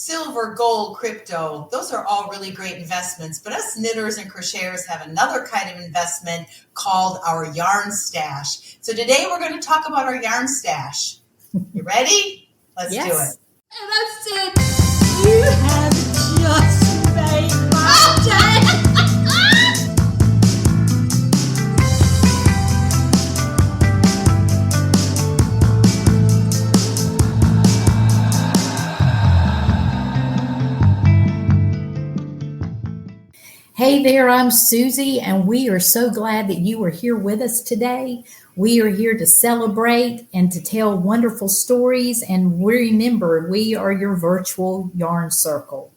silver, gold, crypto, those are all really great investments. But us knitters and crocheters have another kind of investment called our yarn stash. So today we're going to talk about our yarn stash. You ready? Let's do it. And I said, you have just made my day. Hey there, I'm Susie, and we are so glad that you are here with us today. We are here to celebrate and to tell wonderful stories, and remember, we are your virtual yarn circle.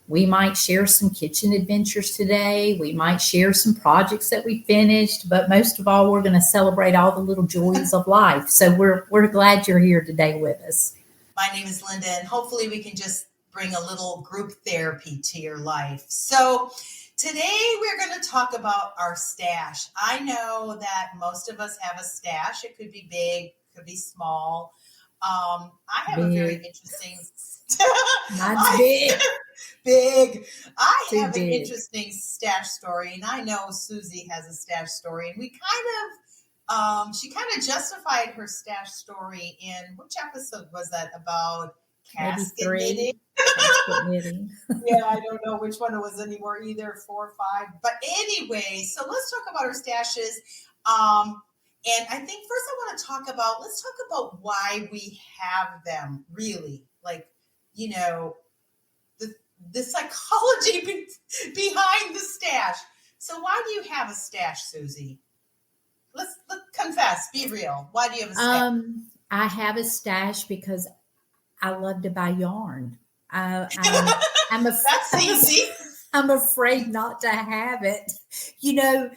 We might share some kitchen adventures today. We might share some projects that we finished, but most of all, we're going to celebrate all the little joys of life. So we're glad you're here today with us. My name is Linda, and hopefully we can just bring a little group therapy to your life. So today we're going to talk about our stash. I know that most of us have a stash. It could be big, could be small. I have a very interesting. Mine's big. Big. I Too have big. an interesting stash story, and I know Susie has a stash story, and we she kind of justified her stash story in which episode was that about? Casket knitting. Casket knitting. Yeah, I don't know which one it was anymore either, 4 or 5. But anyway, so let's talk about our stashes. And I think first I want to let's talk about why we have them, really. Like, you know, the psychology behind the stash. So why do you have a stash, Susie? Let's confess, be real. Why do you have a stash? I have a stash because I love to buy yarn. That's easy. I'm afraid not to have it. You know,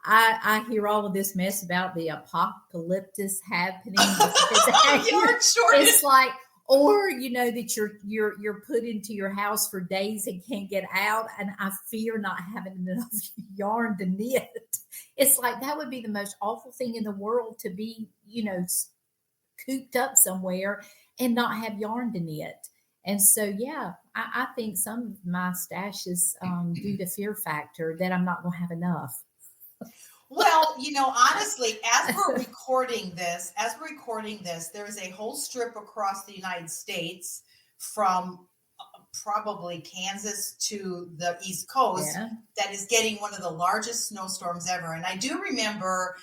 I hear all of this mess about the apocalypse happening. Yarn shortage. It's like, or you know that you're put into your house for days and can't get out, and I fear not having enough yarn to knit. It's like that would be the most awful thing in the world to be, you know, cooped up somewhere and not have yarn to knit. And so, yeah, I think some of my stash is due to fear factor that I'm not going to have enough. Well, you know, honestly, as we're recording this, there is a whole strip across the United States from probably Kansas to the East Coast that is getting one of the largest snowstorms ever. And I do remember,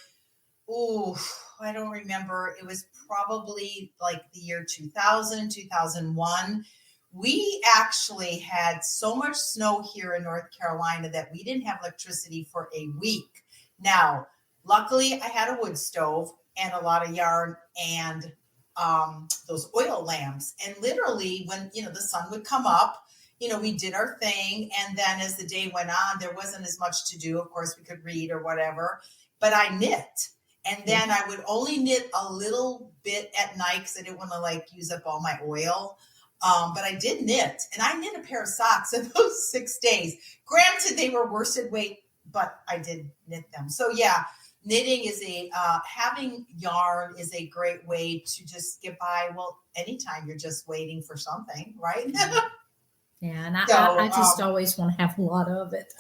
I don't remember. It was probably like the year 2000, 2001. We actually had so much snow here in North Carolina that we didn't have electricity for a week. Now, luckily, I had a wood stove and a lot of yarn and those oil lamps. And literally, when the sun would come up, we did our thing. And then as the day went on, there wasn't as much to do. Of course, we could read or whatever. But I knit. And then I would only knit a little bit at night because I didn't want to use up all my oil. But I did knit. And I knit a pair of socks in those 6 days. Granted, they were worsted weight, but I did knit them. So yeah, knitting is having yarn is a great way to just get by. Well, anytime you're just waiting for something, right? Yeah, and I just always want to have a lot of it.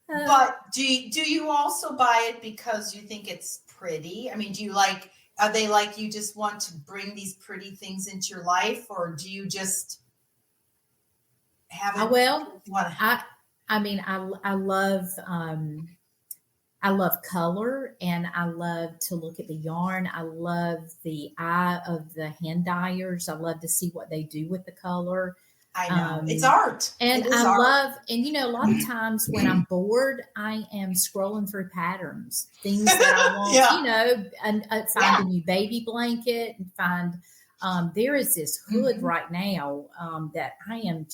But do you also buy it because you think it's pretty? I mean, are they like you just want to bring these pretty things into your life, or do you just have it? I love color, and I love to look at the yarn. I love the eye of the hand dyers. I love to see what they do with the color. I know. It's art. And I love, and a lot of times when I'm bored, I am scrolling through patterns, things that I want, and find a new baby blanket and find, there is this hood right now that I am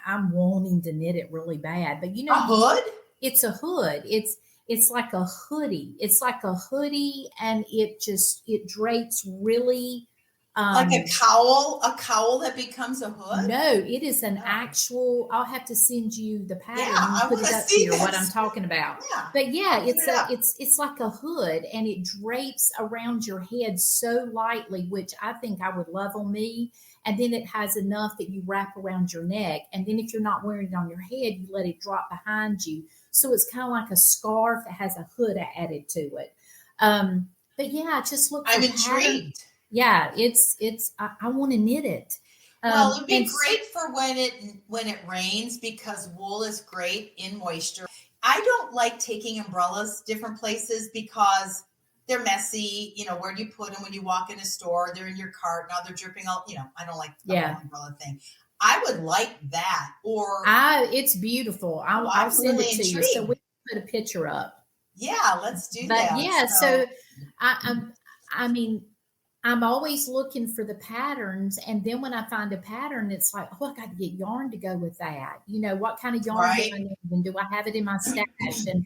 I'm wanting to knit it really bad. But a hood? It's a hood. It's like a hoodie. It's like a hoodie, and it drapes really. Like a cowl that becomes a hood? No, it is an actual. I'll have to send you the pattern. Yeah, I put want it to up see here. this. What I'm talking about. Yeah, but yeah, it's like a hood, and it drapes around your head so lightly, which I think I would love on me. and then it has enough that you wrap around your neck. And then if you're not wearing it on your head, you let it drop behind you. So it's kind of like a scarf that has a hood added to it. But yeah, just look for I'm pattern. intrigued. Yeah, I want to knit it. Well, it'd And be great for when it rains because wool is great in moisture. I don't like taking umbrellas different places because they're messy. Where do you put them when you walk in a store? They're in your cart. Now they're dripping all, I don't like the yeah, whole umbrella thing. I would like that. Or it's beautiful. I'll I'm send really it to you. So we intrigued. can put a picture up. Yeah, let's do But that. yeah, so So, I mean, I'm always looking for the patterns, and then when I find a pattern, it's like, oh, I got to get yarn to go with that. What kind of yarn do I right. need, and do I have it in my stash? And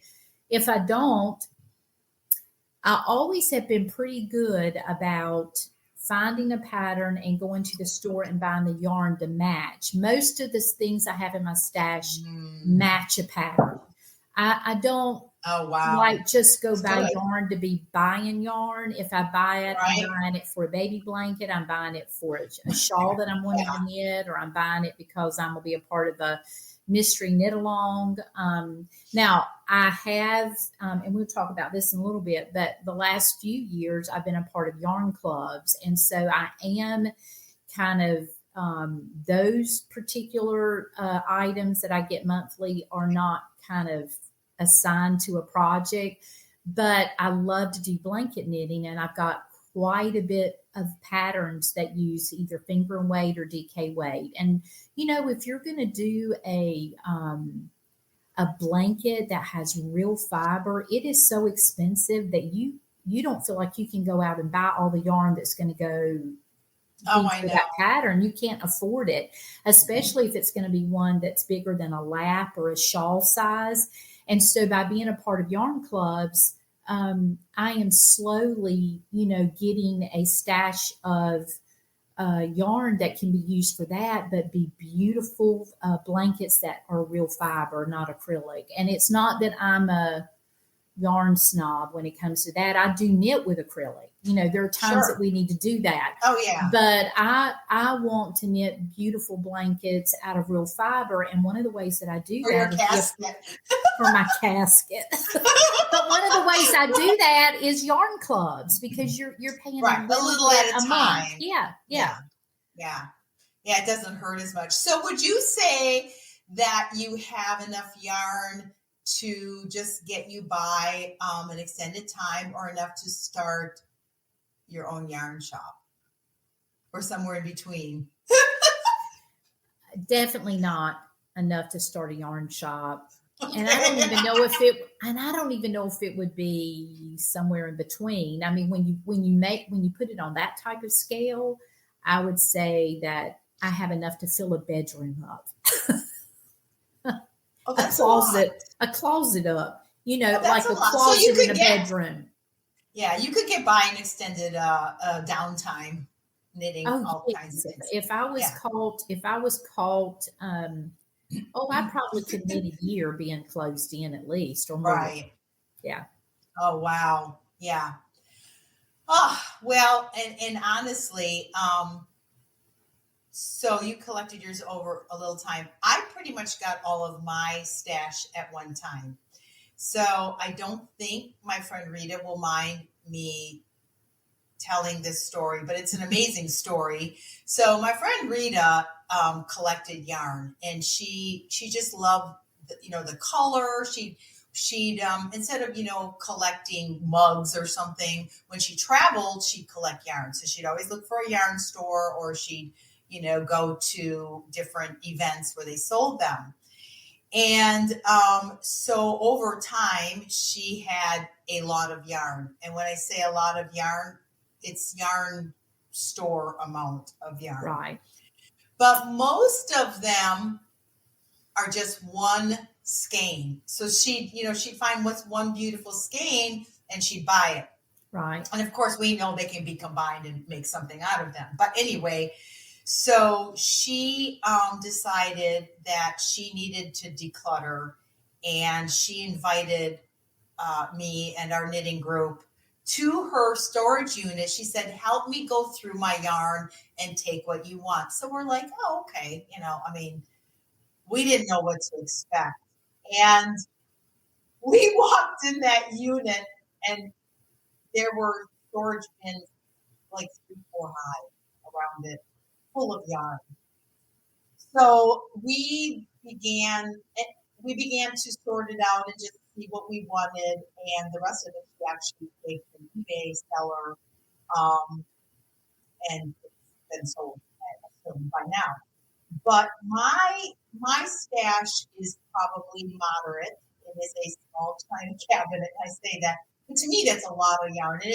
if I don't, I always have been pretty good about finding a pattern and going to the store and buying the yarn to match. Most of the things I have in my stash Mm. match a pattern. I don't Oh, wow. like just go That's buy good. yarn to be buying yarn. If I buy it, I'm Right. buying it for a baby blanket. I'm buying it for a shawl that I'm wanting Yeah. to knit, or I'm buying it because I'm gonna be a part of a mystery knit along. Now I have, and we'll talk about this in a little bit, but the last few years I've been a part of yarn clubs, and so I am kind of those particular items that I get monthly are not kind of assigned to a project, but I love to do blanket knitting, and I've got quite a bit of patterns that use either finger and weight or DK weight. And if you're going to do a blanket that has real fiber, it is so expensive that you don't feel like you can go out and buy all the yarn that's going to go Oh, be I for know. that pattern. You can't afford it, especially if it's going to be one that's bigger than a lap or a shawl size. And so by being a part of yarn clubs, I am slowly, getting a stash of yarn that can be used for that, but be beautiful blankets that are real fiber, not acrylic. And it's not that I'm a yarn snob when it comes to that. I do knit with acrylic. There are times that Sure. we need to do that. Oh, yeah. But I want to knit beautiful blankets out of real fiber. And one of the ways that I do For your that is casket. for my casket. But one of the ways I do that is yarn clubs, because you're paying Right. a A little little bit at a a month. time. Yeah, yeah. Yeah. Yeah. Yeah. It doesn't hurt as much. So would you say that you have enough yarn to just get you by an extended time, or enough to start your own yarn shop, or somewhere in between? Definitely not enough to start a yarn shop. And I don't Okay. even know if it and I don't even know if it would be somewhere in between. I mean, when you put it on that type of scale, I would say that I have enough to fill a bedroom up. Oh, A that's a lot. closet up, Oh, that's like a a lot. So you closet in could a get, bedroom. yeah, you could get by an extended downtime knitting Oh all kinds of yes. things. Yeah. If I was caught, oh, I probably could knit a year being closed in at least, or more. Right. Yeah. Oh, wow. Yeah. Oh, well, and honestly, so you collected yours over a little time. I pretty much got all of my stash at one time. So I don't think my friend Rita will mind me telling this story, but it's an amazing story. So my friend Rita collected yarn, and she just loved the color. She'd instead of collecting mugs or something, when she traveled, she'd collect yarn. So she'd always look for a yarn store, or she'd go to different events where they sold them. And so over time, she had a lot of yarn. And when I say a lot of yarn, it's yarn store amount of yarn. Right. But most of them are just one skein. So she'd find what's one beautiful skein, and she'd buy it. Right. And of course, we know they can be combined and make something out of them. But anyway, so she decided that she needed to declutter, and she invited me and our knitting group to her storage unit. She said, help me go through my yarn and take what you want. So we're like, oh, okay. I mean, we didn't know what to expect. And we walked in that unit and there were storage bins like 3, 4 high around it, full of yarn. So we began to sort it out and just see what we wanted, and the rest of it we actually take an eBay seller, um, and it's been sold, I assume, by now. But my stash is probably moderate. It is a small china cabinet. I say that, but to me that's a lot of yarn, and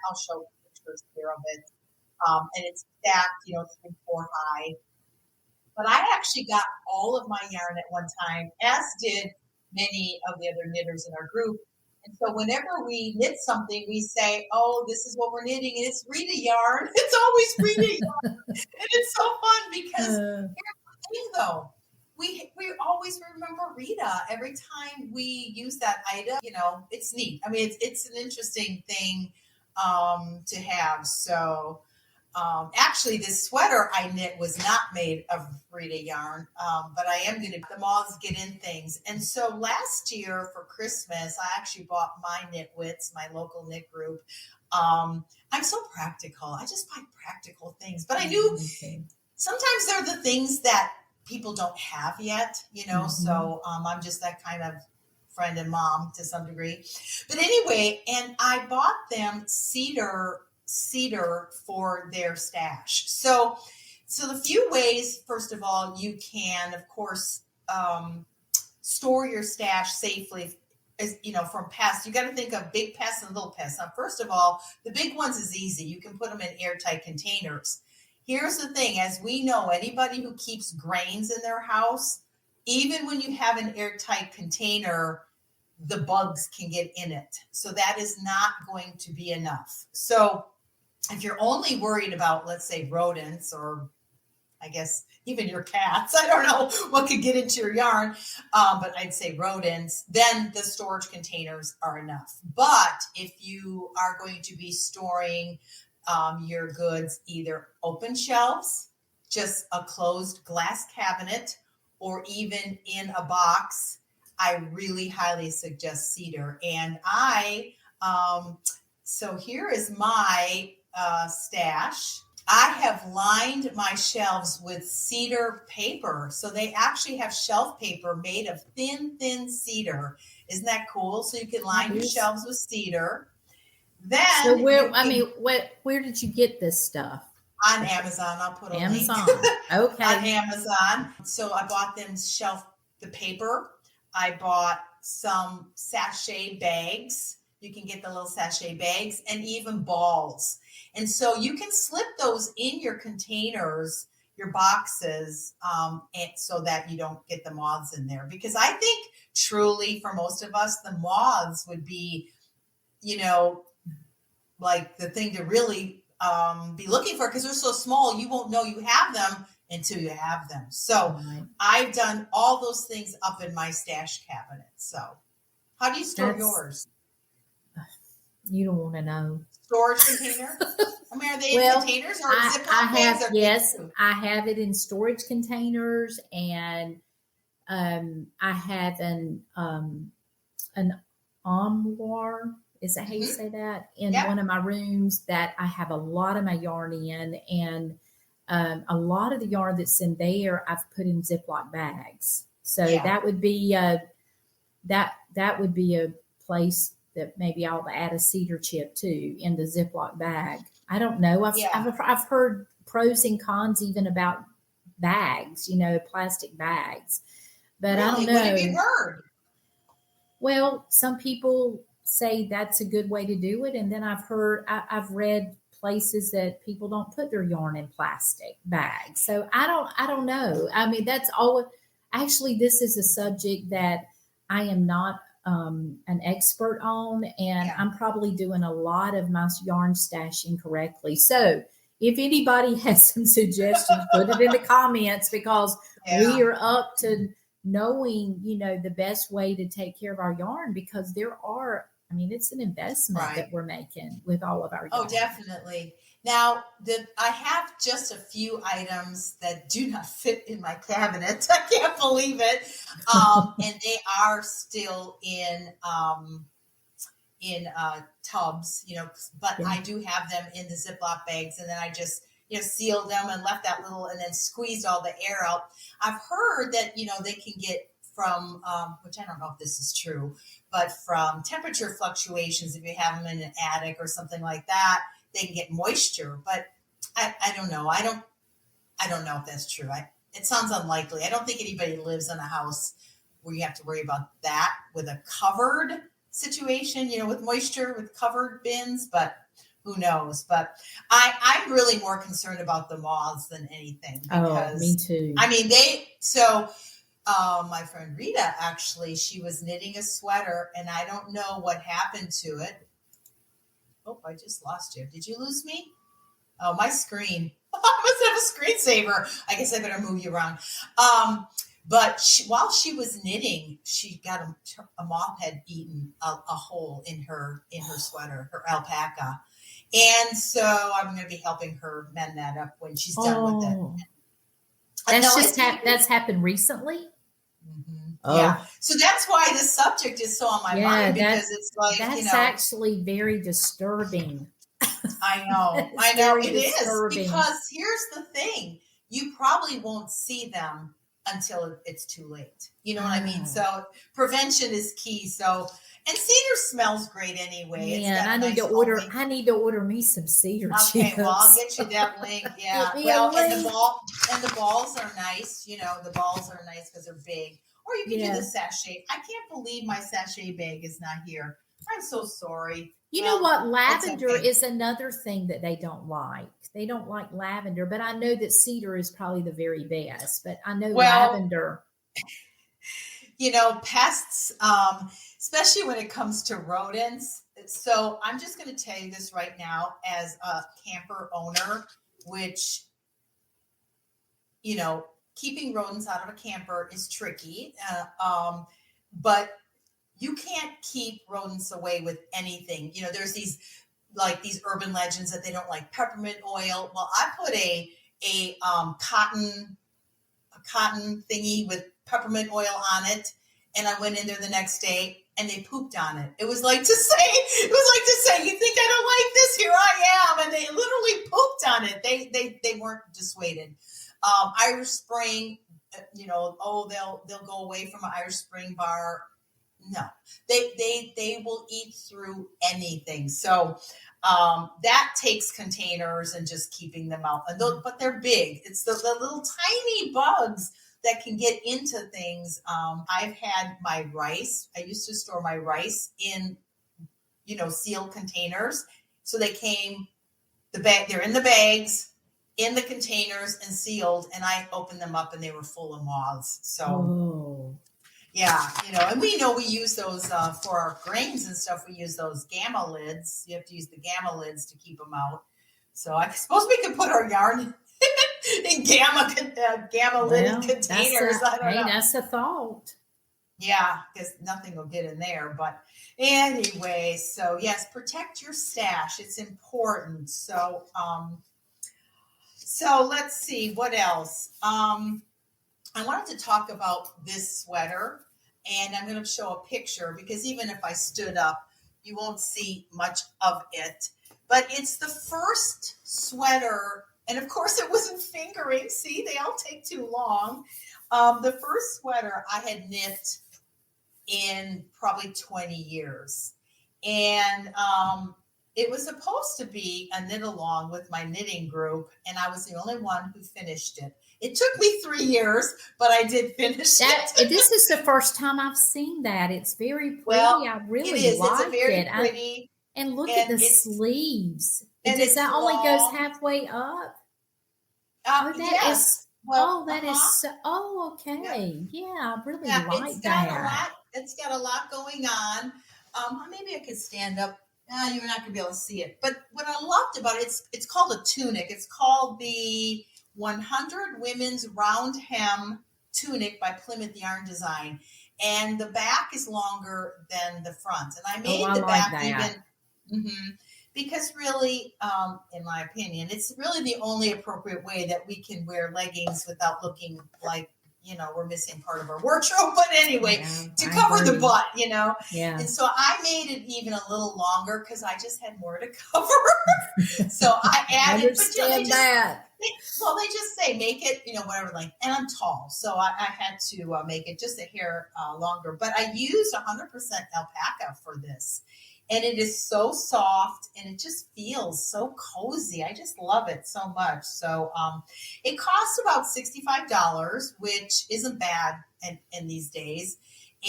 I'll show pictures here of it. And it's stacked, 3, 4 high. But I actually got all of my yarn at one time, as did many of the other knitters in our group. And so whenever we knit something, we say, oh, this is what we're knitting. And it's Rita yarn. It's always Rita yarn. And it's so fun because here's the thing, though. We always remember Rita every time we use that item. It's neat. I mean, it's an interesting thing to have. So actually, this sweater I knit was not made of Rita yarn, but I am going to. The moths get in things. And so last year for Christmas, I actually bought my Knitwits, my local knit group. I'm so practical. I just buy practical things. But I knew sometimes they're the things that people don't have yet, so I'm just that kind of friend and mom to some degree. But anyway, and I bought them cedar for their stash. So the few ways, first of all, you can, of course, store your stash safely. From pests, you got to think of big pests and little pests. Now, first of all, the big ones is easy. You can put them in airtight containers. Here's the thing, as we know, anybody who keeps grains in their house, even when you have an airtight container, the bugs can get in it. So that is not going to be enough. So if you're only worried about, let's say, rodents, or I guess even your cats, I don't know what could get into your yarn, but I'd say rodents, then the storage containers are enough. But if you are going to be storing your goods, either open shelves, just a closed glass cabinet, or even in a box, I really highly suggest cedar. And so here is my stash. I have lined my shelves with cedar paper. So they actually have shelf paper made of thin cedar. Isn't that cool? So you can line your shelves with cedar. Then, so where did you get this stuff? On Amazon. I'll put a Amazon. link. Okay. On Amazon. So I bought them the paper. I bought some sachet bags. You can get the little sachet bags, and even balls. And so you can slip those in your containers, your boxes, and so that you don't get the moths in there. Because I think truly for most of us, the moths would be, like the thing to really be looking for, because they're so small, you won't know you have them until you have them. So I've done all those things up in my stash cabinet. So how do you store yours? You don't want to know. Storage container? I mean, are they in containers or Ziploc bags? I have it in storage containers, and I have an armoire. Is that how you say that? In one of my rooms that I have a lot of my yarn in, and a lot of the yarn that's in there I've put in Ziploc bags. So that would be that would be a place that maybe I'll add a cedar chip too in the Ziploc bag. I don't know. I've heard pros and cons even about bags, plastic bags, but really? I don't know. What have you heard? Well, some people say that's a good way to do it. And then I've read places that people don't put their yarn in plastic bags. So I don't know. I mean, actually, this is a subject that I am not an expert on, and I'm probably doing a lot of my yarn stashing correctly. So if anybody has some suggestions, put it in the comments, because we are up to knowing, the best way to take care of our yarn, because there are I mean, it's an investment Right. that we're making with all of our Oh, yarn. definitely. Now, I have just a few items that do not fit in my cabinet. I can't believe it. And they are still in tubs, but Yeah. I do have them in the Ziploc bags, and then I just sealed them and left that little, and then squeezed all the air out. I've heard that they can get from which I don't know if this is true, but from temperature fluctuations, if you have them in an attic or something like that, they can get moisture. But I don't know. I don't know if that's true. It sounds unlikely. I don't think anybody lives in a house where you have to worry about that with a covered situation, with moisture, with covered bins, but who knows? But I'm really more concerned about the moths than anything Oh, me because, too. I mean, my friend Rita, actually, she was knitting a sweater, and I don't know what happened to it. Oh, I just lost you. Did you lose me? Oh, my screen. I must have a screensaver. I guess I better move you around. But while she was knitting, she got a moth had eaten a hole in her sweater, her alpaca, and so I'm going to be helping her mend that up when she's done with it. Oh, No, that's happened recently. Oh, yeah. So that's why this subject is so on my mind, because it's like, that's actually very disturbing. I know very it is, disturbing. because here's the thing: you probably won't see them until it's too late. You know what I mean? So prevention is key. So, and cedar smells great anyway. Man, I need to order me some cedar chips. Okay, well, I'll get you that link. Yeah. Well, and the balls are nice. The balls are nice because they're big. Or you can do the sachet. I can't believe my sachet bag is not here. I'm so sorry. You know what? Lavender is another thing that they don't like. They don't like lavender, but I know that cedar is probably the very best. But I know lavender. Pests, especially when it comes to rodents. So I'm just going to tell you this right now as a camper owner, which, keeping rodents out of a camper is tricky. But you can't keep rodents away with anything. There's these urban legends that they don't like peppermint oil. Well, I put a cotton thingy with peppermint oil on it, and I went in there the next day and they pooped on it. It was like to say, you think I don't like this? Here I am. And they literally pooped on it. They weren't dissuaded. Irish Spring, they'll go away from an Irish Spring bar. No, they will eat through anything. So that takes containers and just keeping them out. But they're big. It's the little tiny bugs that can get into things. I've had my rice. I used to store my rice in, sealed containers. So they're in the bags, in the containers and sealed. And I opened them up and they were full of moths. So, yeah, and we use those for our grains and stuff. We use those gamma lids. You have to use the gamma lids to keep them out. So I suppose we could put our yarn in gamma lid containers. I don't know. That's a thought. Yeah, because nothing will get in there. But anyway, so yes, protect your stash. It's important. So let's see what else. I wanted to talk about this sweater, and I'm going to show a picture because even if I stood up, you won't see much of it. But it's the first sweater, and of course it wasn't fingering. See, they all take too long. The first sweater I had knit in probably 20 years. And it was supposed to be a knit along with my knitting group, and I was the only one who finished it. It took me 3 years, but I did finish it. This is the first time I've seen that. It's very pretty. I really like it. It's very pretty. And look at the sleeves. Does that only goes halfway up? Yes. Okay. Yeah, I really like that. It's got a lot going on. Maybe I could stand up. You're not going to be able to see it. But what I loved about it, it's called a tunic. It's called the 100 Women's Round Hem Tunic by Plymouth Yarn Design. and the back is longer than the front. And I Oh, made I the like back that. even because really, in my opinion, it's really the only appropriate way that we can wear leggings without looking like, we're missing part of our wardrobe. But anyway, Yeah, to I cover the agree. butt, Yeah. And so I made it even a little longer because I just had more to cover. So I I added, but understand that. they just say make it, whatever length. And I'm tall, so I had to make it just a hair longer. But I used 100% alpaca for this, and it is so soft and it just feels so cozy. I just love it so much. So it costs about $65, which isn't bad in these days.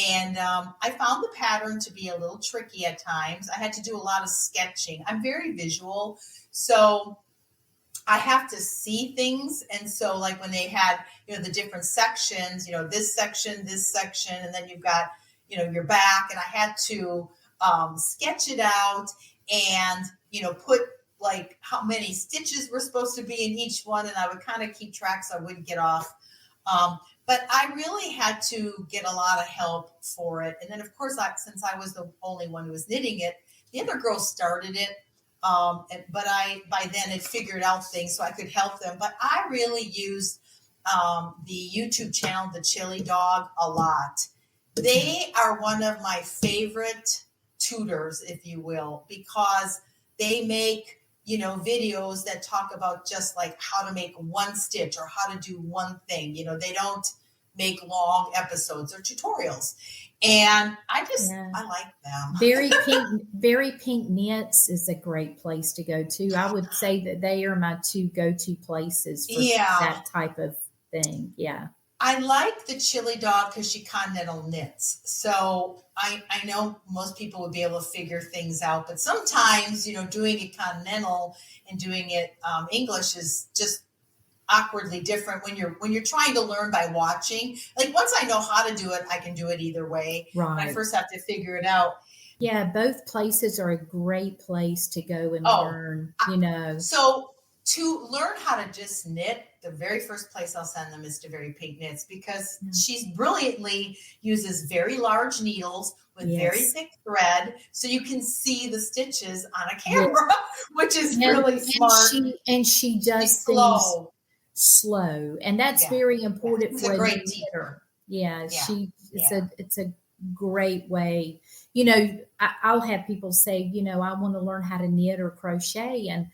And I found the pattern to be a little tricky at times. I had to do a lot of sketching. I'm very visual, so I have to see things. And so like when they had, the different sections, this section, and then you've got, your back, and I had to sketch it out and, put like how many stitches were supposed to be in each one. And I would kind of keep track so I wouldn't get off. But I really had to get a lot of help for it. And then of course, since I was the only one who was knitting it, the other girls started it. But I by then had figured out things so I could help them. But I really used the YouTube channel, The Chili Dog, a lot. They are one of my favorite tutors, if you will, because they make videos that talk about just like how to make one stitch or how to do one thing. They don't make long episodes or tutorials. And I like them. Very Pink Knits is a great place to go to. I would say that they are my two go-to places for Yeah. that type of thing. Yeah. I like the Chili Dog because she continental knits. So I know most people would be able to figure things out, but sometimes, doing it continental and doing it English is just awkwardly different when you're trying to learn by watching. Like once I know how to do it, I can do it either way. But I Right. first have to figure it out. Yeah, both places are a great place to go and Oh, learn, so to learn how to just knit, the very first place I'll send them is to Very Pink Knits because she brilliantly uses very large needles with very Yes. thick thread, so you can see the stitches on a camera, which is really smart. She does She's things slow. slow, and that's Yeah, very yeah. important She's for a a new great knitter. teacher. Yeah, Yeah, it's yeah. a great way. I'll have people say, I want to learn how to knit or crochet, and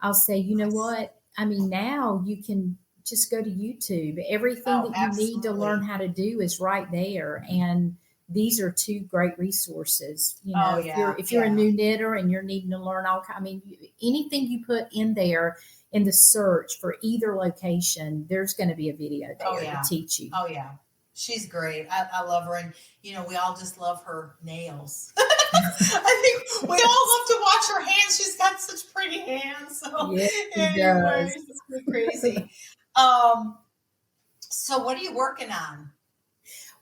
I'll say, you know Yes. what? I mean, now you can just go to YouTube. Everything Oh, that you need to learn absolutely. how to do is right there, and these are two great resources. Oh, If you're a yeah. new knitter and you're needing to learn anything you put in there in the search for either location, there's going to be a video Oh, there to yeah. teach you. Oh, yeah. She's great. I love her. And, we all just love her nails. I think we all love to watch her hands. She's got such pretty hands. So, Yes, she anyways, does. it's pretty crazy. Um, so, what are you working on?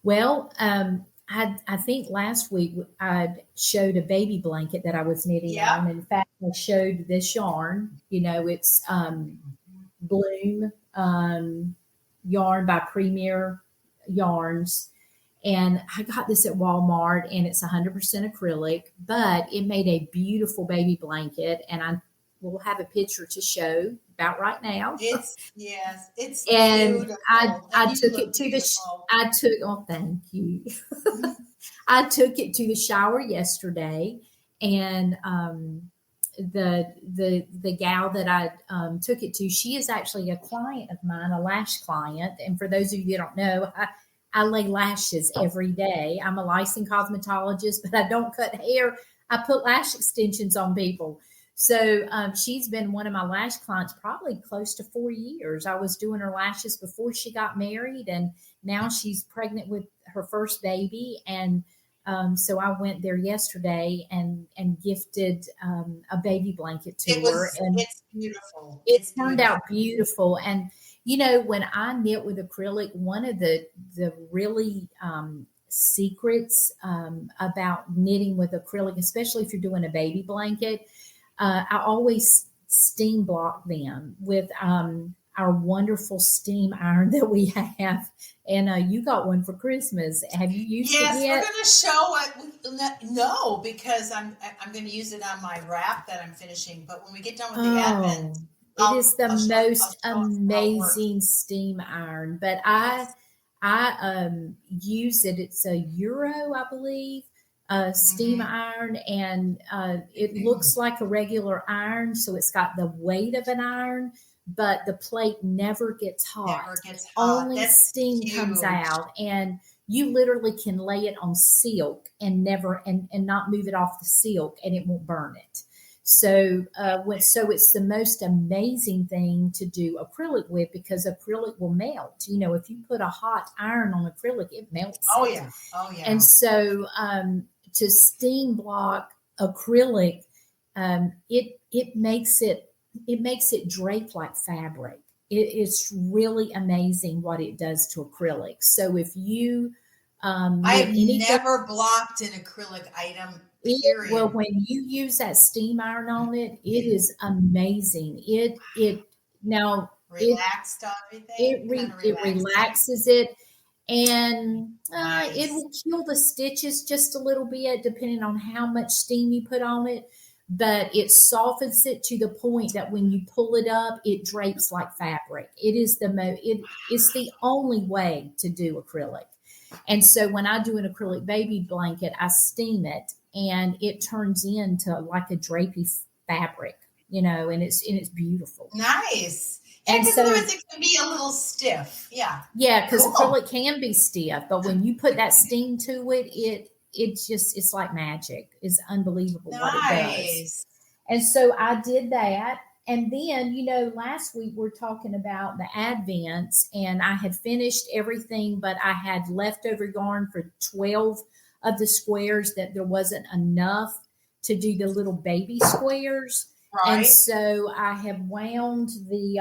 Well, I think last week I showed a baby blanket that I was knitting Yep. on. In fact, I showed this yarn. It's Bloom yarn by Premier Yarns. And I got this at Walmart, and it's 100% acrylic, but it made a beautiful baby blanket. And I will have a picture to show about right now. It's And beautiful. I And you took it look to the beautiful. oh, thank you. I took it to the shower yesterday, and the gal that I took it to, she is actually a client of mine, a lash client. And for those of you that don't know, I lay lashes every day. I'm a licensed cosmetologist, but I don't cut hair. I put lash extensions on people. So she's been one of my lash clients probably close to 4 years. I was doing her lashes before she got married, and now she's pregnant with her first baby. And so I went there yesterday and gifted a baby blanket to her, and It's beautiful. it It's turned out beautiful. beautiful. And when I knit with acrylic, one of the really secrets about knitting with acrylic, especially if you're doing a baby blanket, I always steam block them with our wonderful steam iron that we have. And you got one for Christmas. Have you used it Yes, we're yet? going to show it. No, because I'm going to use it on my wrap that I'm finishing. But when we get done with the Advent, Oh, it is the I'll most show us how it works. amazing steam iron. But I use it. It's a Euro, I believe, steam Hmm. iron, and it looks like a regular iron, so it's got the weight of an iron, but the plate never gets Never hot. gets hot. Only That's steam comes huge. out, and you literally can lay it on silk and never and not move it off the silk, and it won't burn it. So it's the most amazing thing to do acrylic with because acrylic will melt. If you put a hot iron on acrylic, it melts Oh it. yeah. Oh And yeah. so to steam block acrylic, it makes it drape like fabric. It's really amazing what it does to acrylic. So if you I knit have anything, never blocked an acrylic item, well, period. when you use that steam iron on it, it is amazing. It now Relaxed everything, kind of it relaxed it. relaxes it, and it Nice. will kill the stitches just a little bit depending on how much steam you put on it, but it softens it to the point that when you pull it up it drapes like fabric. It's the only way to do acrylic. And so when I do an acrylic baby blanket, I steam it and it turns into like a drapey fabric, and it's beautiful. Nice. Yeah, And because so otherwise it can be a little stiff. Yeah. yeah, because Cool. acrylic can be stiff, but when you put that steam to it, it's like magic. It's unbelievable what it does. Nice. And so I did that. And then, last week we're talking about the Advents, and I had finished everything, but I had leftover yarn for 12 of the squares that there wasn't enough to do the little baby squares. And Right. so I have wound the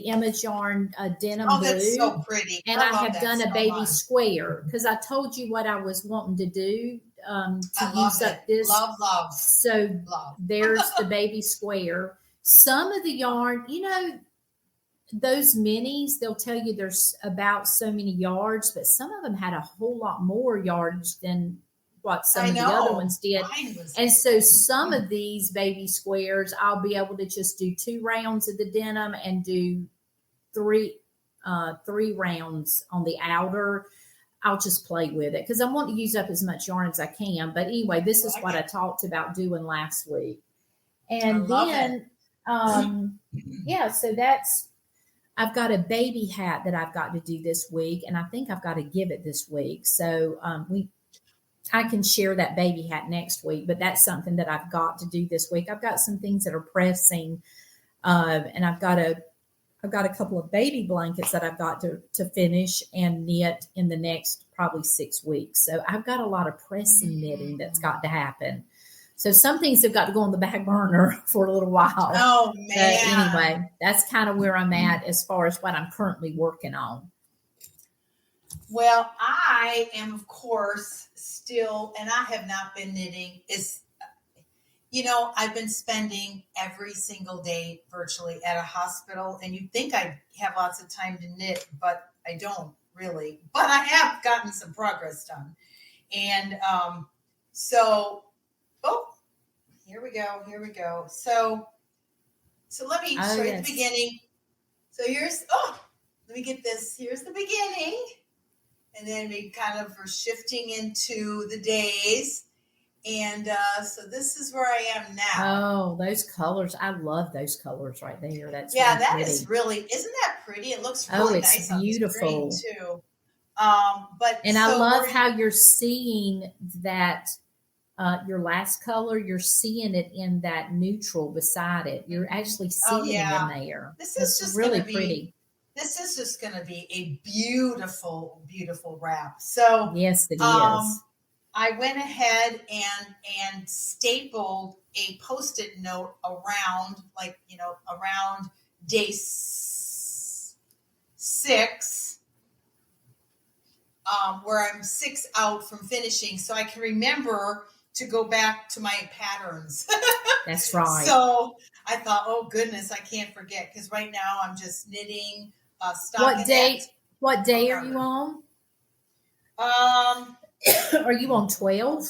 image yarn denim Oh, that's blue, so pretty. and I I love have that done a so baby much. square because I told you what I was wanting to do to I love use it. up this. Love, love, So love. there's the baby square. Some of the yarn, those minis, they'll tell you there's about so many yards, but some of them had a whole lot more yards than what some I of the other know. ones did. Mine was. And so some of these baby squares, I'll be able to just do 2 rounds of the denim and do three rounds on the outer. I'll just play with it because I want to use up as much yarn as I can. But anyway, this is Like what I it. talked about doing last week. I And love it. then, yeah, so I've got a baby hat that I've got to do this week, and I think I've got to give it this week. So I can share that baby hat next week, but that's something that I've got to do this week. I've got some things that are pressing, and I've got a couple of baby blankets that I've got to finish and knit in the next probably 6 weeks. So I've got a lot of pressing knitting that's got to happen. So some things have got to go on the back burner for a little while. Oh But man. anyway, that's kind of where I'm at as far as what I'm currently working on. Well, I am, of course, still, and I have not been knitting. I've been spending every single day virtually at a hospital, and you'd think I'd have lots of time to knit, but I don't really. But I have gotten some progress done. And so, oh, here we go. Here we go. So let me Oh, show you the yes. beginning. So let me get this. Here's the beginning. And then we kind of are shifting into the days. And so this is where I am now. Oh, those colors. I love those colors right there. That's Yeah, really that pretty. is really, isn't that pretty? It looks Oh, really it's nice on the screen beautiful. too. But And I so love how you're seeing that your last color, you're seeing it in that neutral beside it. You're actually oh seeing it in yeah, there. this is That's just really gonna be pretty. this is just gonna be a beautiful, beautiful wrap. So Yes, it um, is. I went ahead and stapled a post-it note around, around day 6, where I'm 6 out from finishing, so I can remember to go back to my patterns. That's right. So I thought, oh goodness, I can't forget, because right now I'm just knitting What day? stockinette. What day are you on? Are you on 12? 5,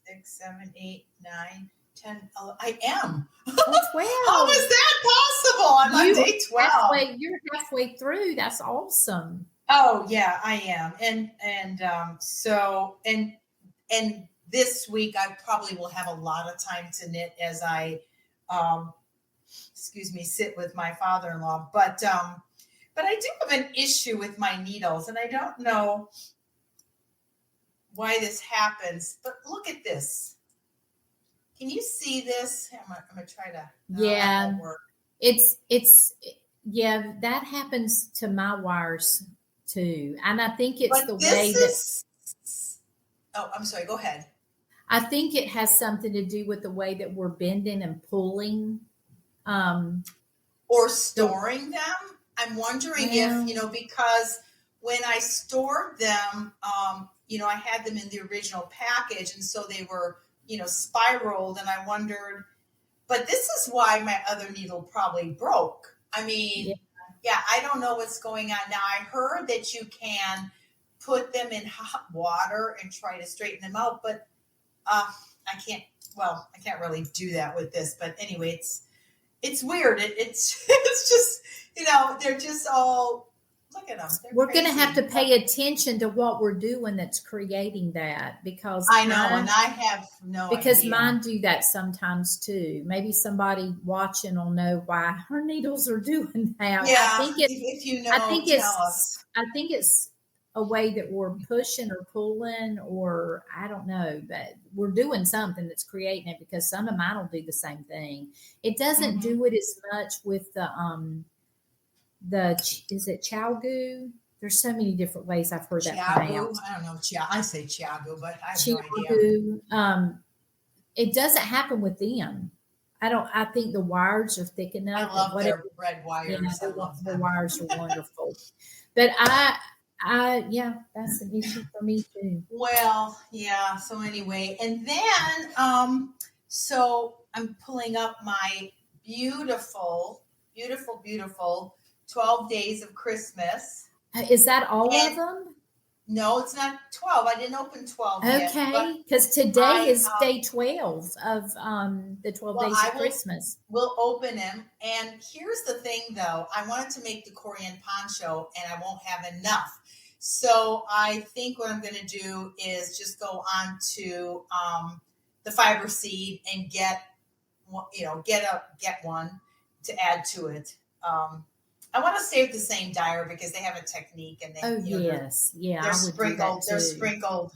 6, 7, 8, 9, 10, 11. I am. Oh, 12. How is that possible? I'm on day 12. You're halfway through. That's awesome. Oh yeah, I am. And this week I probably will have a lot of time to knit as I sit with my father-in-law. But I do have an issue with my needles, and I don't know why this happens. But look at this. Can you see this? I'm gonna try to. Yeah, yeah, that happens to my wires too, and I think it's the way that. Oh, I'm sorry. Go ahead. I think it has something to do with the way that we're bending and pulling. Or storing them. I'm wondering if, because when I stored them, I had them in the original package, and so they were, spiraled, and I wondered, but this is why my other needle probably broke. I mean, yeah, I don't know what's going on. Now, I heard that you can put them in hot water and try to straighten them out, but I can't really do that with this. But anyway, it's weird. It's just, they're just all, look at them. We're going to have to pay attention to what we're doing that's creating that, because I know, and I have no because idea. Mine do that sometimes too. Maybe somebody watching will know why her needles are doing that. Yeah, I think if you know, tell us. I think it's a way that we're pushing or pulling, or I don't know, but we're doing something that's creating it, because some of mine will do the same thing. It doesn't do it as much with is it Chiaogu? There's so many different ways I've heard that pronounced. I don't know. I say Chiagu, but I have no idea. It doesn't happen with them. I think the wires are thick enough. I love their red wires. Yeah, the wires are wonderful. But that's an issue for me too. Well, yeah. So anyway, and then so I'm pulling up my beautiful 12 days of Christmas. Is that all of them? No, it's not 12. I didn't open 12 yet. Okay, because today is day 12 of the 12 days of Christmas. We'll open them. And here's the thing, though. I wanted to make the Korean poncho, and I won't have enough. So I think what I'm going to do is just go on to the fiber seed and get one to add to it. I want to stay with the same dyer because they have a technique, and they're sprinkled. They're sprinkled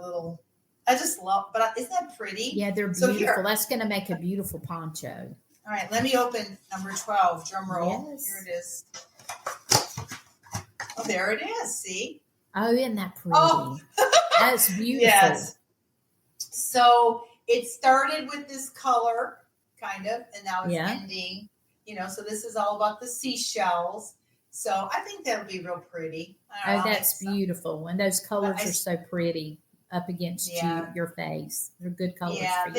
little. I just love, but isn't that pretty? Yeah, they're beautiful. That's going to make a beautiful poncho. All right, let me open number 12. Drum roll. Yes. Here it is. Oh, there it is. See? Oh, isn't that pretty? Oh. That's beautiful. Yes. So it started with this color, kind of, and now it's ending. So this is all about the seashells. So I think that'll be real pretty. That's beautiful. And those colors are so pretty up against your face. They're good colors for you. I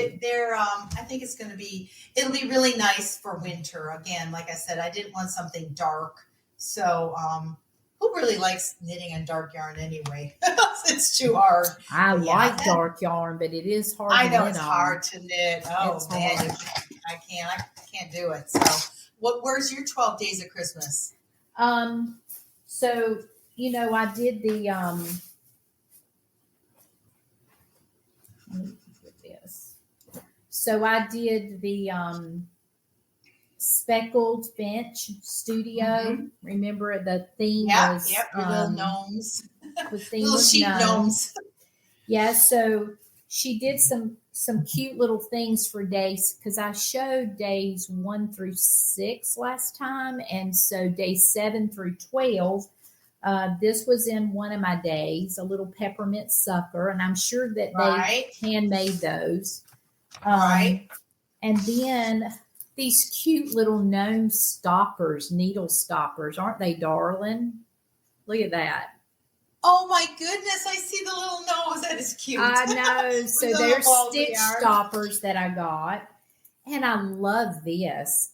think it'll be really nice for winter. Again, like I said, I didn't want something dark. So who really likes knitting in dark yarn anyway? It's too hard. I like dark yarn, but it is hard to knit. I know it's hard to knit. Oh, man. I can't do it. So where's your 12 days of Christmas? So, I did the, So I did the speckled bench studio. Mm-hmm. Remember the theme was little gnomes. The theme little was sheep gnomes. Yeah, so she did some cute little things for days, because I showed days 1 through 6 last time, and so days 7 through 12. This was in one of my days, a little peppermint sucker, and I'm sure that they handmade those. Right. And then these cute little gnome stoppers, needle stoppers, aren't they darling? Look at that. Oh my goodness, I see the little nose. That is cute. I know. With So the they're little balls in the stitch arms. stoppers that I got. And I love this.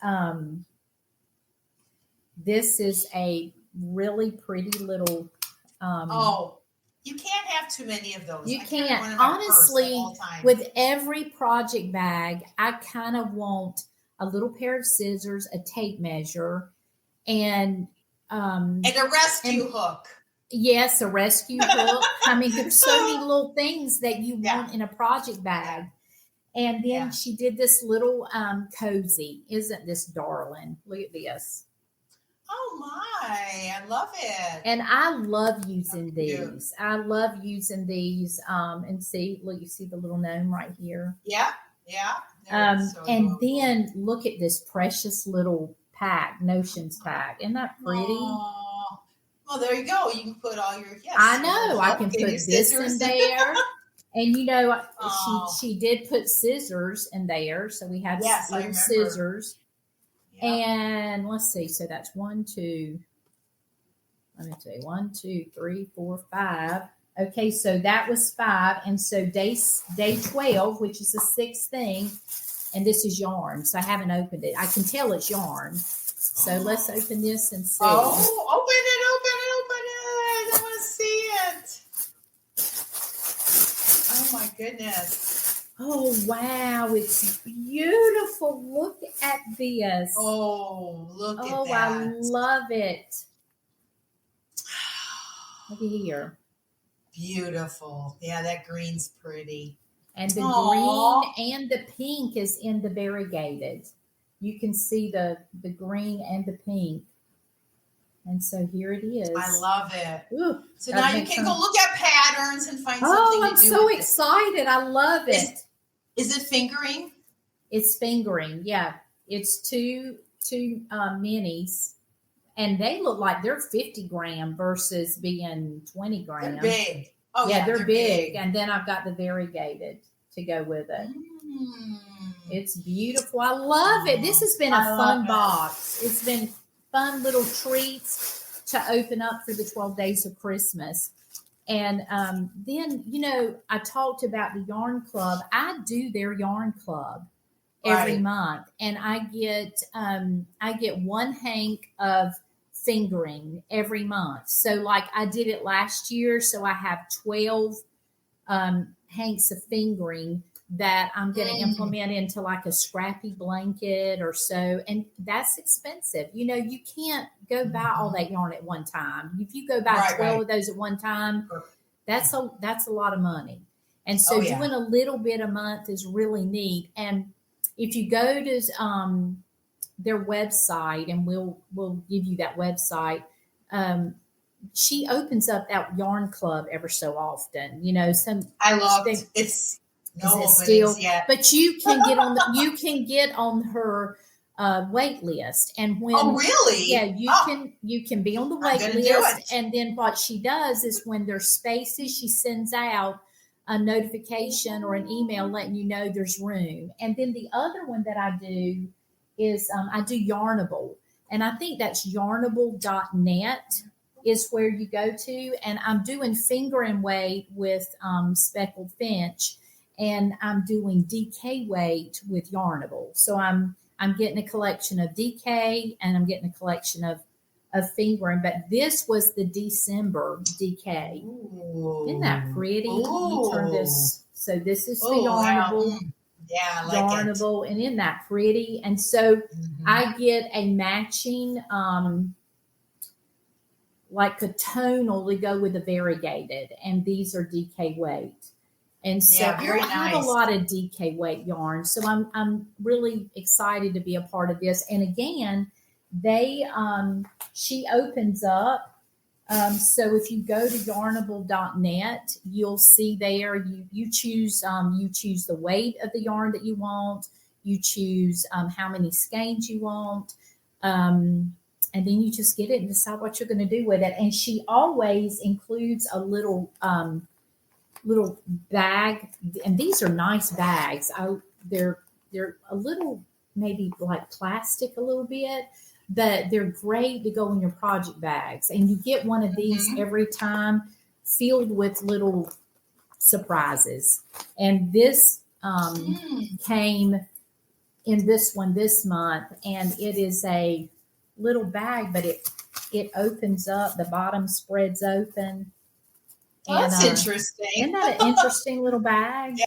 This is a really pretty little. Oh, you can't have too many of those. You I carry one can't. in my purse at Honestly, all times. with every project bag, I kind of want a little pair of scissors, a tape measure, and and a rescue hook. yes, a rescue hook. I mean, there's so many little things that you Yeah. want in a project bag. And then Yeah. she did this little cozy. Isn't this darling? Look at this. Oh my, I love it. And I love using Cute. these. I love using these. And see, look, you see the little gnome right here. Yeah, yeah. They're so And adorable. then look at this precious little pack, notions pack. Isn't that pretty? Aw. Well, there you go. You can put all your I know. I can hook and put your this scissors. in there. And you know, Oh. she did put scissors in there. So we have Yes, I little remember. scissors. Yeah. And let's see. So that's 1, 2. Let me see. 1, 2, 3, 4, 5. Okay, so that was 5. And so day 12, which is the 6th thing, and this is yarn. So I haven't opened it. I can tell it's yarn. So let's open this and see. Oh, open it. I want to see it. Oh my goodness. Oh, wow. It's beautiful. Look at this. Oh, look at Oh, that. I love it. Look at here. Beautiful. Yeah, that green's pretty. And the Aw. green and the pink is in the variegated. You can see the green and the pink. And so here it is. I love it. Ooh, So that now you makes can sense. go look at patterns and find Oh, something I'm to do. so with it. excited. I love it. Is it fingering? It's fingering. Yeah. It's two minis. And they look like they're 50 gram versus being 20 gram. They're big. Oh, yeah, they're big. And then I've got the variegated to go with it. Mm. It's beautiful. I love it. This has been a fun box. It's been fun little treats to open up for the 12 days of Christmas. And then, you know, I talked about the yarn club. I do their yarn club every month, and I get one hank of fingering every month. So like I did it last year, so I have 12 hanks of fingering that I'm going to implement into like a scrappy blanket or so. And that's expensive. You know, you can't go buy all that yarn at one time. If you go buy 12 of those at one time, that's a lot of money. And so doing a little bit a month is really neat. And if you go to their website, and we'll give you that website, she opens up that yarn club ever so often. You know, I love it. It's no openings still yet. But you can get on her wait list. And when really? Yeah, you can be on the wait list. And then what she does is when there's spaces, she sends out a notification or an email letting you know there's room. And then the other one that I do is I do Yarnable. And I think that's yarnable.net is where you go to. And I'm doing finger and weight with Speckled Finch. And I'm doing DK weight with Yarnable. So I'm getting a collection of DK and I'm getting a collection of fingering. But this was the December DK. Ooh. Isn't that pretty? Let me turn this. So this is the Yarnable. Yarnable. Yeah, I like Yarnable. And isn't that pretty? And so I get a matching like a tonal to go with the variegated. And these are DK weight. And so I have a lot of DK weight yarn. So I'm really excited to be a part of this. And again, she opens up. So if you go to yarnable.net, you'll see there, you choose the weight of the yarn that you want. You choose how many skeins you want. And then you just get it and decide what you're going to do with it. And she always includes a little bag, and these are nice bags. They're a little maybe like plastic a little bit, but they're great to go in your project bags. And you get one of these every time filled with little surprises. And this came in this one this month, and it is a little bag, but it opens up. The bottom spreads open. Well, And, that's interesting. Isn't that an interesting little bag?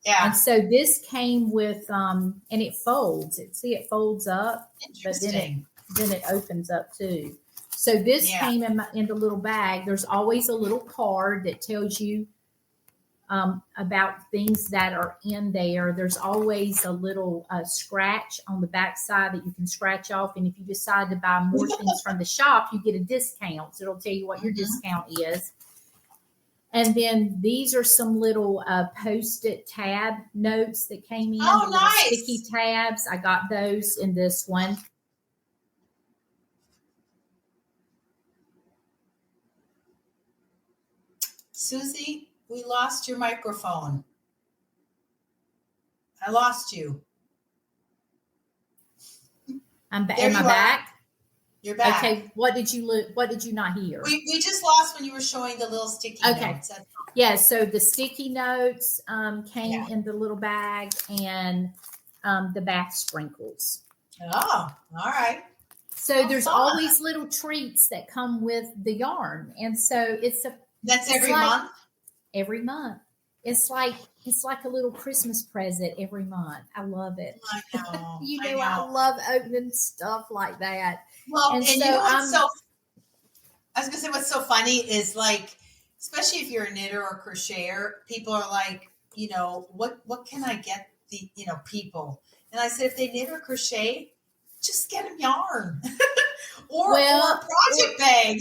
Yeah. And so this came with, and it folds. It folds up, but then it opens up too. So this came in the little bag. There's always a little card that tells you about things that are in there. There's always a little scratch on the back side that you can scratch off. And if you decide to buy more things from the shop, you get a discount. So it'll tell you what your discount is. And then these are some little Post-it tab notes that came in. Oh, nice. Sticky tabs. I got those in this one. Susie, we lost your microphone. I lost you. Am I back? You're back. Okay. What did you not hear? We just lost when you were showing the little sticky notes. Yeah. So the sticky notes came in the little bag, and the bath sprinkles. Oh, all right. So there's always little treats that come with the yarn, and so that's every month. Every month, it's like a little Christmas present every month. I love it. I know. I love opening stuff like that. Well, and you know what's I was gonna say what's so funny is, like, especially if you're a knitter or crocheter, people are like, what can I get the people? And I said, if they knit or crochet, just get them yarn. or a project bag.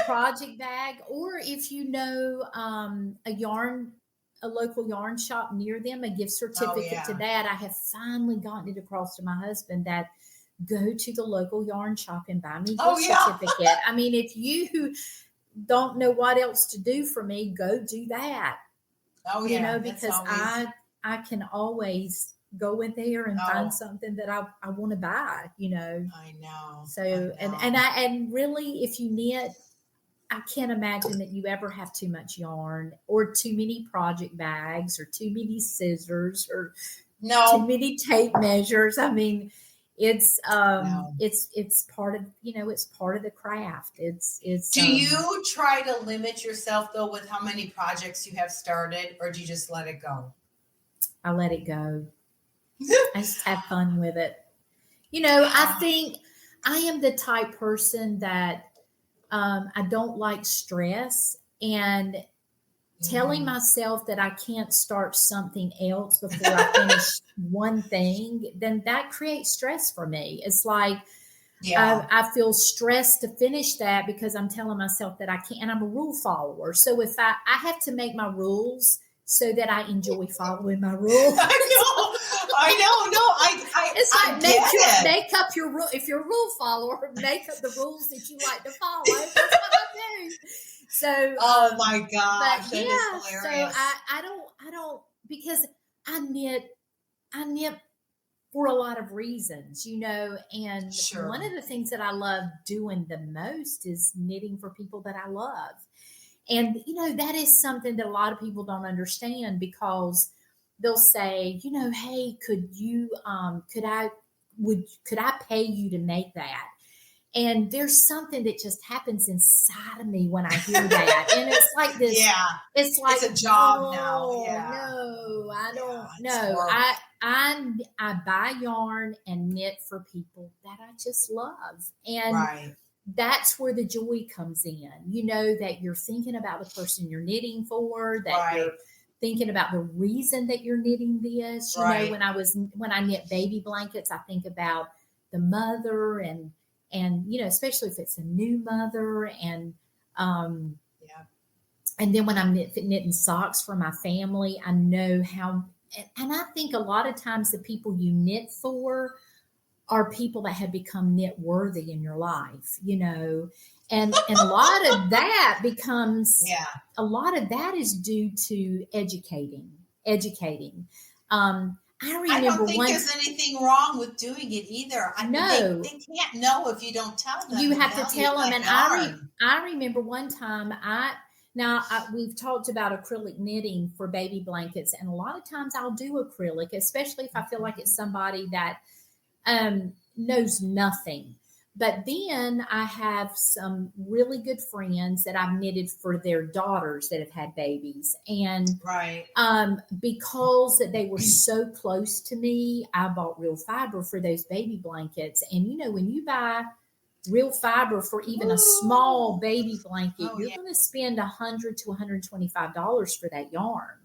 Project bag, or if you know a local yarn shop near them, a gift certificate to that. I have finally gotten it across to my husband that go to the local yarn shop and buy me a gift certificate. I mean, if you don't know what else to do for me, go do that. Oh yeah, because I can always go in there and find something that I want to buy. I know. So and really, if you knit, I can't imagine that you ever have too much yarn or too many project bags or too many scissors or too many tape measures. I mean, it's part of it's part of the craft. It's Do you try to limit yourself though with how many projects you have started, or do you just let it go? I let it go. I just have fun with it. I think I am the type person that I don't like stress, and telling myself that I can't start something else before I finish one thing, then that creates stress for me. It's like I feel stressed to finish that because I'm telling myself that I can't, and I'm a rule follower. So if I have to make my rules so that I enjoy following my rules. I know. No, it's like make up your rule. If you're a rule follower, make up the rules that you like to follow. That's what I do. So, oh my gosh, that is hilarious. So I don't because I knit for a lot of reasons, and one of the things that I love doing the most is knitting for people that I love. And, that is something that a lot of people don't understand, because they'll say, hey, could I pay you to make that? And there's something that just happens inside of me when I hear that. And it's like this. Yeah. It's like it's a job now. Yeah. No, I don't know. I buy yarn and knit for people that I just love. And that's where the joy comes in. That you're thinking about the person you're knitting for, that you're thinking about the reason that you're knitting this. When I knit baby blankets, I think about the mother and especially if it's a new mother, and then when I'm knitting socks for my family, I know how, and I think a lot of times the people you knit for are people that have become knit worthy in your life, and a lot of that becomes, a lot of that is due to educating. I don't think there's anything wrong with doing it either. No. They can't know if you don't tell them. You have to tell them. And I remember one time Now, we've talked about acrylic knitting for baby blankets, and a lot of times I'll do acrylic, especially if I feel like it's somebody that knows nothing. But then I have some really good friends that I've knitted for their daughters that have had babies. And Right. because they were so close to me, I bought real fiber for those baby blankets. And when you buy real fiber for even a small Ooh. baby blanket, Oh you're yeah. going to spend $100 to $125 for that yarn.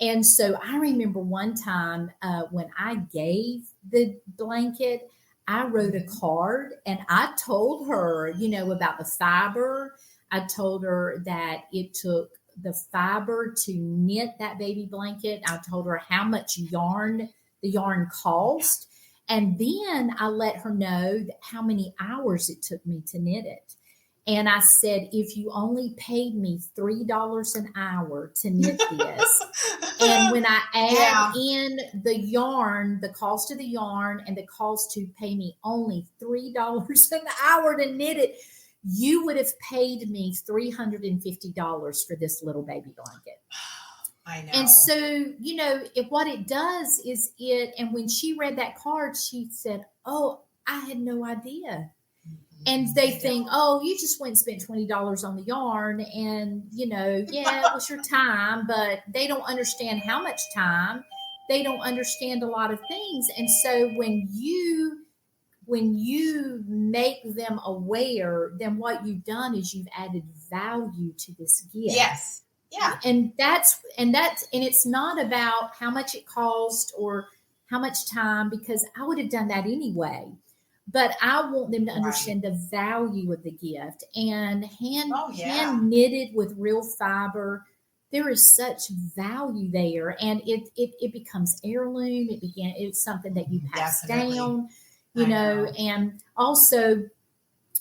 And so I remember one time when I gave the blanket, I wrote a card and I told her, about the fiber. I told her that it took the fiber to knit that baby blanket. I told her how much yarn the yarn cost. And then I let her know how many hours it took me to knit it. And I said, if you only paid me $3 an hour to knit this, and when I add Yeah. in the yarn, the cost of the yarn, and the cost to pay me only $3 an hour to knit it, you would have paid me $350 for this little baby blanket. I know. And so, what it does is and when she read that card, she said, oh, I had no idea. And they think, oh, you just went and spent $20 on the yarn, and yeah, it was your time, but they don't understand how much time. They don't understand a lot of things. And so when you make them aware, then what you've done is you've added value to this gift. Yes. Yeah. And it's not about how much it cost or how much time, because I would have done that anyway. But I want them to understand the value of the gift, and hand knitted with real fiber. There is such value there, and it becomes heirloom. It's something that you pass down, and also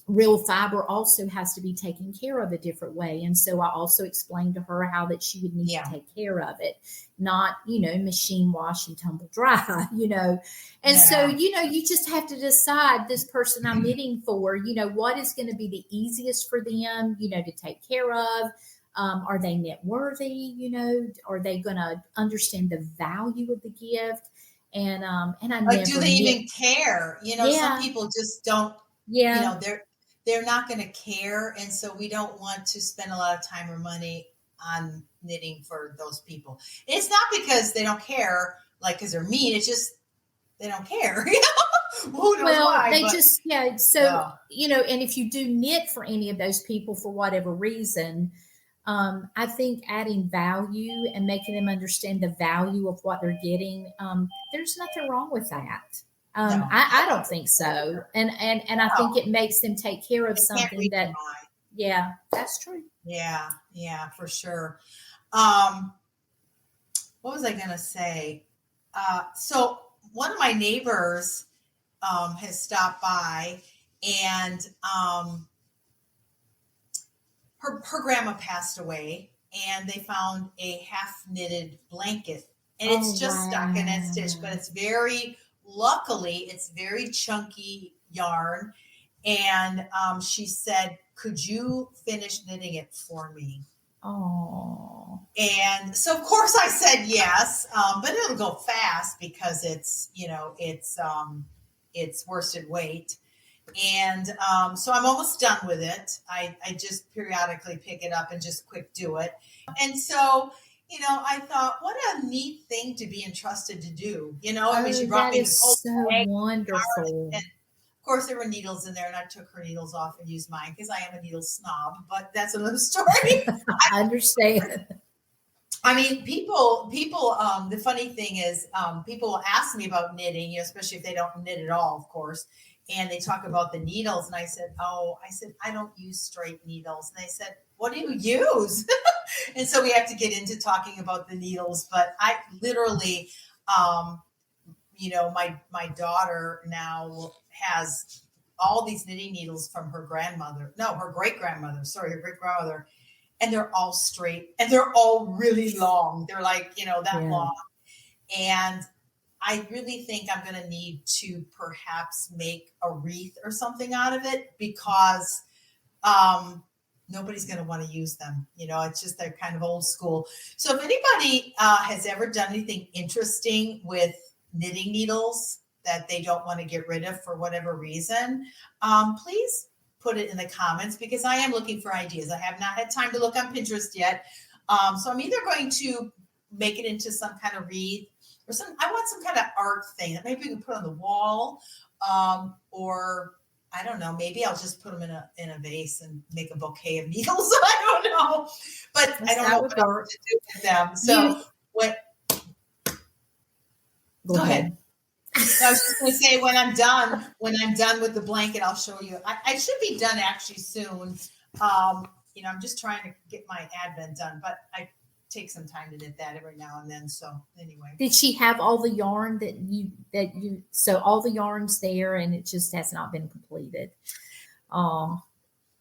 real fiber also has to be taken care of a different way. And so I also explained to her how that she would need to take care of it, not, machine wash and tumble dry, And so, you just have to decide, this person I'm knitting for, what is going to be the easiest for them, to take care of. Are they knit worthy? Are they going to understand the value of the gift? And I like, do they even care? Some people just don't. Yeah. They're not going to care, and so we don't want to spend a lot of time or money on knitting for those people. It's not because they don't care, like because they're mean. It's just they don't care. Who knows why? They just So and if you do knit for any of those people for whatever reason, I think adding value and making them understand the value of what they're getting, there's nothing wrong with that. No. I don't think so. And I think it makes them take care of something that, that's true. Yeah, for sure. What was I going to say? So one of my neighbors has stopped by, and her grandma passed away, and they found a half knitted blanket, and it's just stuck in that stitch, but luckily it's very chunky yarn. And she said, could you finish knitting it for me? Oh. And so of course I said yes, but it'll go fast because it's worsted weight. And so I'm almost done with it. I just periodically pick it up and just quick do it. And so, I thought, what a neat thing to be entrusted to do. She brought me this whole so wonderful. And of course, there were needles in there, and I took her needles off and used mine because I am a needle snob. But that's another story. I understand. I mean, people. The funny thing is, people will ask me about knitting, especially if they don't knit at all, of course. And they talk about the needles, and I said, I don't use straight needles. And they said, what do you use? And so we have to get into talking about the needles. But I literally, my daughter now has all these knitting needles from her great grandmother, and they're all straight, and they're all really long. They're like, that long. And I really think I'm going to need to perhaps make a wreath or something out of it, because nobody's going to want to use them. It's just they're kind of old school. So if anybody has ever done anything interesting with knitting needles that they don't want to get rid of for whatever reason, please put it in the comments, because I am looking for ideas. I have not had time to look on Pinterest yet. So I'm either going to make it into some kind of wreath, or I want some kind of art thing that maybe we can put on the wall, or I don't know, maybe I'll just put them in a vase and make a bouquet of needles. I don't know, but I don't know what else to do with them. So what? Go ahead. I was just going to say, when I'm done with the blanket, I'll show you. I should be done actually soon. I'm just trying to get my advent done, but I take some time to knit that every now and then. So anyway, did she have all the yarn so all the yarn's there and it just has not been completed? Oh,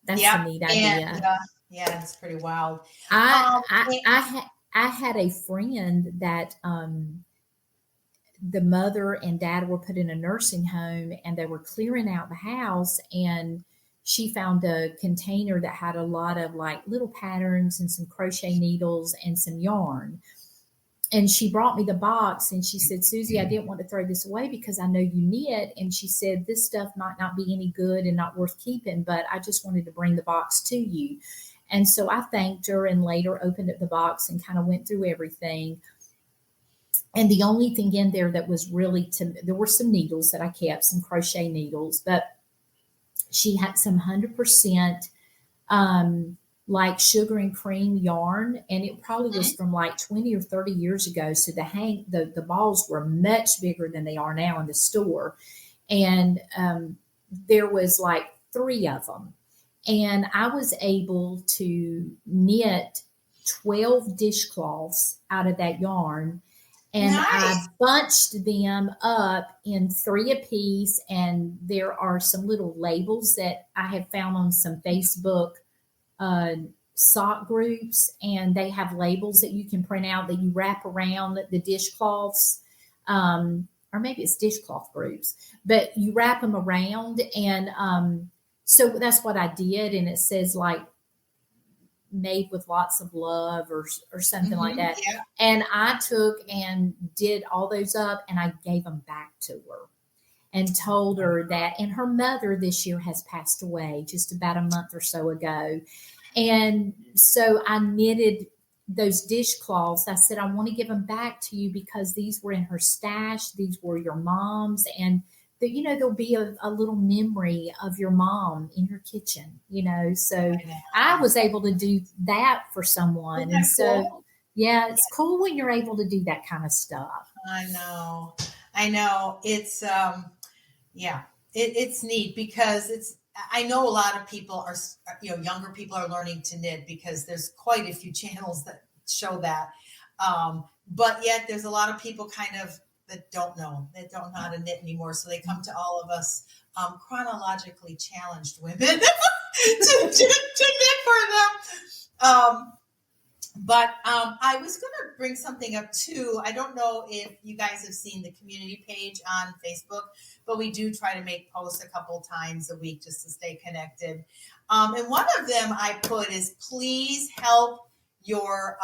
that's a neat idea. Yeah, it's pretty wild. I had a friend that the mother and dad were put in a nursing home, and they were clearing out the house, and she found a container that had a lot of like little patterns and some crochet needles and some yarn. And she brought me the box, and she said, Susie, I didn't want to throw this away because I know you knit. And she said, this stuff might not be any good and not worth keeping, but I just wanted to bring the box to you. And so I thanked her and later opened up the box and kind of went through everything. And the only thing in there that was really there were some needles that I kept, some crochet needles, but she had some 100% like sugar and cream yarn. And it probably was from like 20 or 30 years ago. So the balls were much bigger than they are now in the store. And there was like 3 of them. And I was able to knit 12 dishcloths out of that yarn. And nice. I bunched them up in 3 apiece. And there are some little labels that I have found on some Facebook sock groups. And they have labels that you can print out that you wrap around the dishcloths. Or maybe it's dishcloth groups. But you wrap them around. And so that's what I did. And it says like, made with lots of love or something like that. Yeah. And I took and did all those up and I gave them back to her and told her that, and her mother this year has passed away just about a month or so ago. And so I knitted those dishcloths. I said, I want to give them back to you because these were in her stash. These were your mom's, and there'll be a little memory of your mom in your kitchen, so I was able to do that for someone. And so, cool? Yeah, it's cool when you're able to do that kind of stuff. I know. It's, it's neat because I know a lot of people are, younger people are learning to knit because there's quite a few channels that show that. But yet there's a lot of people kind of, that don't know how to knit anymore. So they come to all of us chronologically challenged women to knit for them. But I was going to bring something up too. I don't know if you guys have seen the community page on Facebook, but we do try to make posts a couple times a week just to stay connected. And one of them I put is, please help your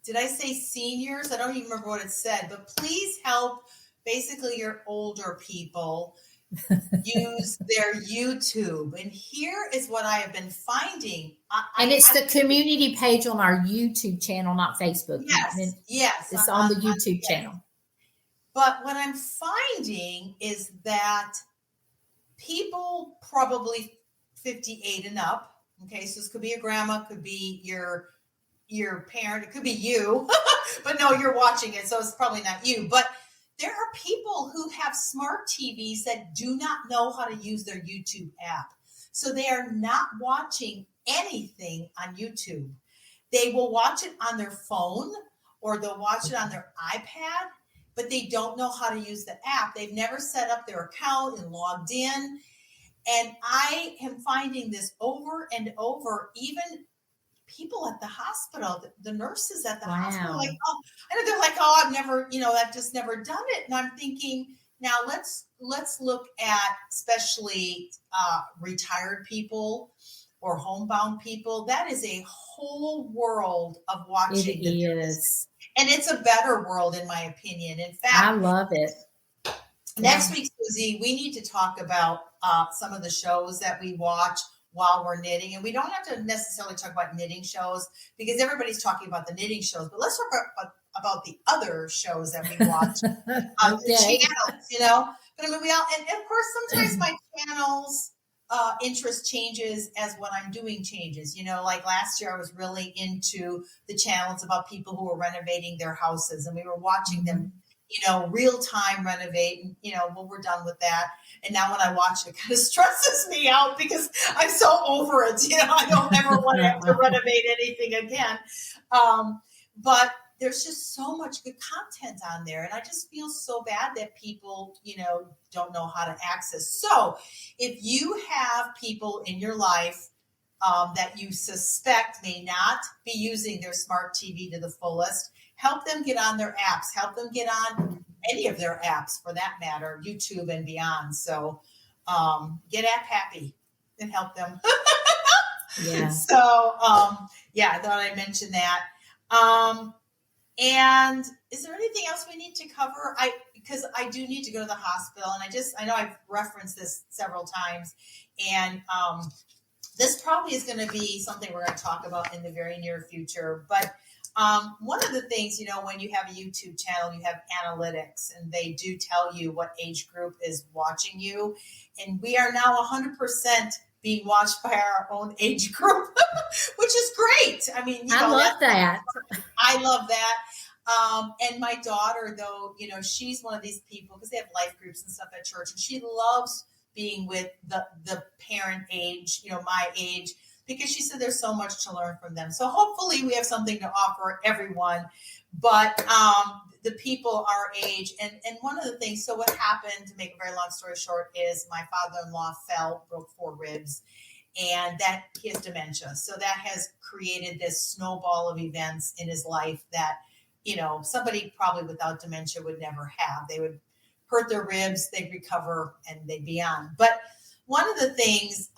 did I say seniors? I don't even remember what it said, but please help basically your older people use their YouTube. And here is what I have been finding. It's the community page on our YouTube channel, not Facebook. Yes. It's on the YouTube channel. But what I'm finding is that people probably 58 and up, okay, so this could be a grandma, could be your parent, it could be you, but no, you're watching it, so it's probably not you. But there are people who have smart TVs that do not know how to use their YouTube app. So they are not watching anything on YouTube. They will watch it on their phone or they'll watch it on their iPad, but they don't know how to use the app. They've never set up their account and logged in. And I am finding this over and over, even people at the hospital, the nurses at the hospital, like, they're like, I've never, I've just never done it. And I'm thinking, now let's let's look at especially retired people or homebound people. That is a whole world of It watching the news. is. And it's a better world, in my opinion. In I fact, love it. next Yeah. week, Susie, we need to talk about some of the shows that we watch while we're knitting. And we don't have to necessarily talk about knitting shows because everybody's talking about the knitting shows, but let's talk about the other shows that we watch on the Okay. channels, you know. But I mean, we all, and of course, sometimes my channel's interest changes as what I'm doing changes. You know, like last year, I was really into the channels about people who were renovating their houses, and we were watching them, you know, real time renovate. And, you know, when we're done with that, and now when I watch it, it kind of stresses me out because I'm so over it. You know, I don't ever want to have to renovate anything again. But there's just so much good content on there. And I just feel so bad that people, you know, don't know how to access. So if you have people in your life that you suspect may not be using their smart TV to the fullest, help them get on their apps, help them get on any of their apps for that matter, YouTube and beyond. So get app happy and help them. Yeah. So yeah, I thought I'd mention that. And is there anything else we need to cover? Because I do need to go to the hospital, and I know I've referenced this several times, and this probably is going to be something we're going to talk about in the very near future. But one of the things, you know, when you have a YouTube channel, you have analytics, and they do tell you what age group is watching you, and we are now 100% being watched by our own age group, which is great. I mean, you know, I love that. I love that. And my daughter, though, you know, she's one of these people because they have life groups and stuff at church, and she loves being with the parent age, you know, my age, because she said there's so much to learn from them. So hopefully we have something to offer everyone, but the people our age. And one of the things, so what happened, to make a very long story short, is my father-in-law fell, broke 4 ribs, and that he has dementia. So that has created this snowball of events in his life that, you know, somebody probably without dementia would never have. They would hurt their ribs, they'd recover, and they'd be on. But one of the things,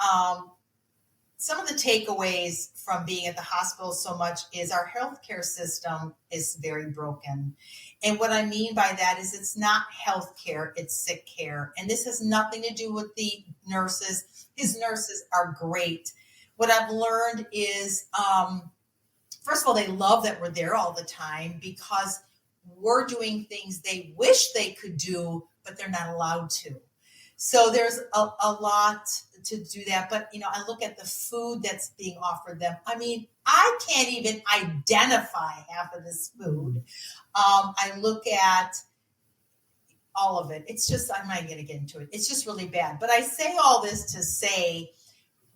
some of the takeaways from being at the hospital so much is our healthcare system is very broken. And what I mean by that is it's not healthcare, it's sick care. And this has nothing to do with the nurses. His nurses are great. What I've learned is, first of all, they love that we're there all the time because we're doing things they wish they could do, but they're not allowed to. So there's a lot to do that. But, you know, I look at the food that's being offered them. I mean, I can't even identify half of this food. I look at all of it. It's just, I'm not going to get into it. It's just really bad. But I say all this to say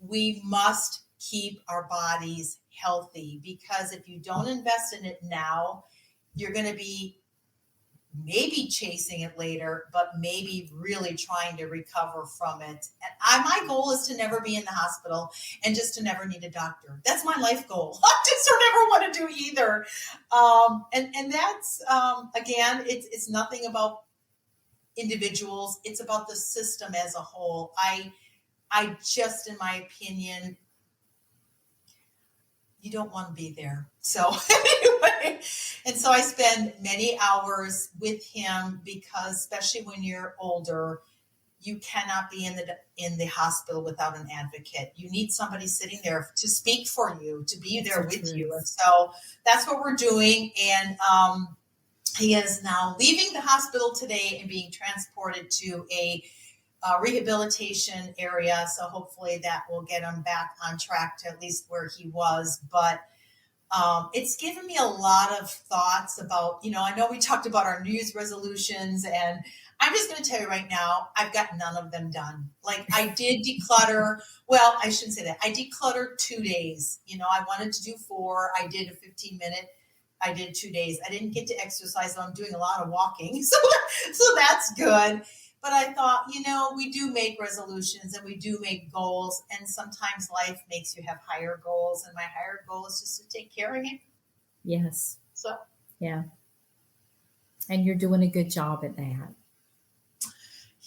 we must keep our bodies healthy, because if you don't invest in it now, you're going to be maybe chasing it later, but maybe really trying to recover from it. And my goal is to never be in the hospital and just to never need a doctor. That's my life goal. I just don't ever want to do either. And that's, again, it's nothing about individuals. It's about the system as a whole. I just, in my opinion, you don't want to be there. So anyway, and so I spend many hours with him because, especially when you're older, you cannot be in the hospital without an advocate. You need somebody sitting there to speak for you, to be there with you. And so that's what we're doing. And he is now leaving the hospital today and being transported to a rehabilitation area. So hopefully that will get him back on track to at least where he was. But it's given me a lot of thoughts about, you know, I know we talked about our New Year's resolutions, and I'm just going to tell you right now, I've got none of them done. Like, I did declutter. Well, I shouldn't say that. I decluttered 2 days. You know, I wanted to do 4. I did a 15-minute. I did 2 days. I didn't get to exercise, so I'm doing a lot of walking. So that's good. But I thought, you know, we do make resolutions and we do make goals. And sometimes life makes you have higher goals. And my higher goal is just to take care of him. Yes. So, yeah. And you're doing a good job at that.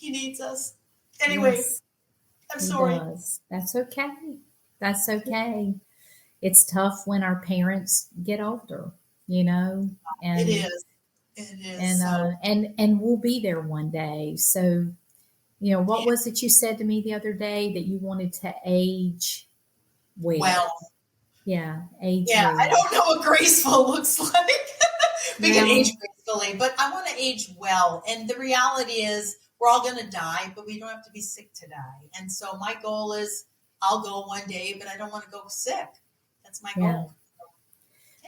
He needs us. Anyway, Yes, I'm he sorry. does. That's okay. That's okay. It's tough when our parents get older, you know, It and is. It is. So, and we'll be there one day. So, you know, what yeah. was it you said to me the other day that you wanted to age well? Well, Yeah, age yeah, I well. don't know what graceful looks like. We can age Well, gracefully, but I want to age well. And the reality is, we're all going to die, but we don't have to be sick to die. And so my goal is, I'll go one day, but I don't want to go sick. That's my yeah. goal.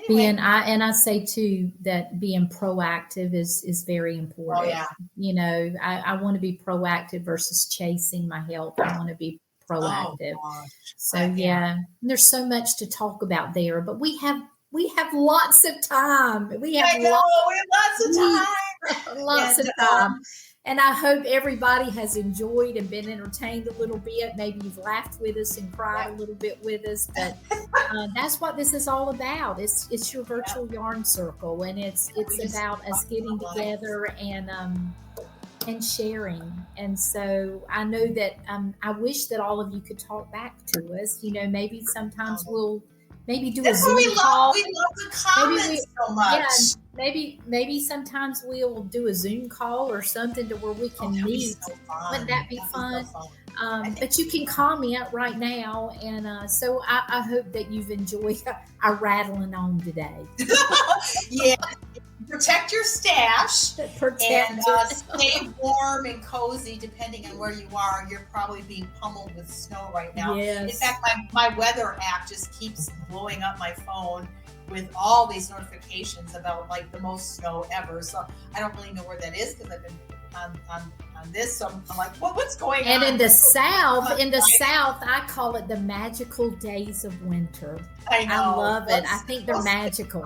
Anyway, I say too that being proactive is very oh important. yeah, You know, I want to be proactive versus chasing my health. I want to be oh proactive. gosh, So yeah, yeah, there's so much to talk about there, but we have lots of time. We have I know. lots We have lots of weeks, time, lots and of time. And I hope everybody has enjoyed and been entertained a little bit. Maybe you've laughed with us and cried yeah, a little bit with us, but that's what this is all about. It's your yeah, virtual yarn circle, and we it's just about us talk getting about life. together and sharing. And so I know that I wish that all of you could talk back to us. You know, maybe sometimes Um, we'll maybe do a that's what we Zoom love. call. We love the Maybe we, comments so yeah, much. maybe sometimes we'll do a Zoom call or something to where we Oh, can that'd be meet. so Wouldn't fun. that be That'd be so fun? fun. I think But you can call me up right now, and so I hope that you've enjoyed our rattling on today. Yeah, protect your stash and Protect it. stay warm and cozy depending on where you are. You're probably being pummeled with snow right now. In Yes. fact, my weather app just keeps blowing up my phone with all these notifications about like the most snow ever. So I don't really know where that is because I've been on this. So I'm like, what's going And on? in the South, I call it the magical days of winter. I know. I love it. I think they're magical.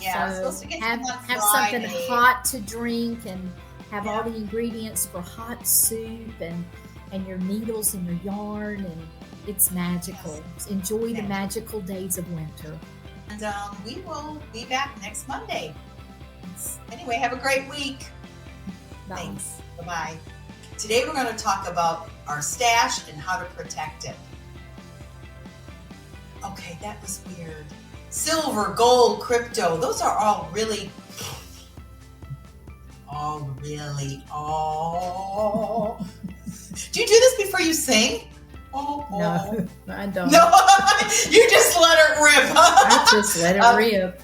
Yeah, So supposed to get have some on have something Friday. hot to drink and have all Yeah. the ingredients for hot soup and your needles and your yarn, and it's magical. Enjoy the magical days of winter. And we will be back next Monday. Anyway, have a great week. Bye. Thanks. Bye-bye. Today we're going to talk about our stash and how to protect it. Okay, that was weird. Silver, gold, crypto, those are all really. Do you do this before you sing? Oh, No, I don't. No, you just let it rip. I just let it rip.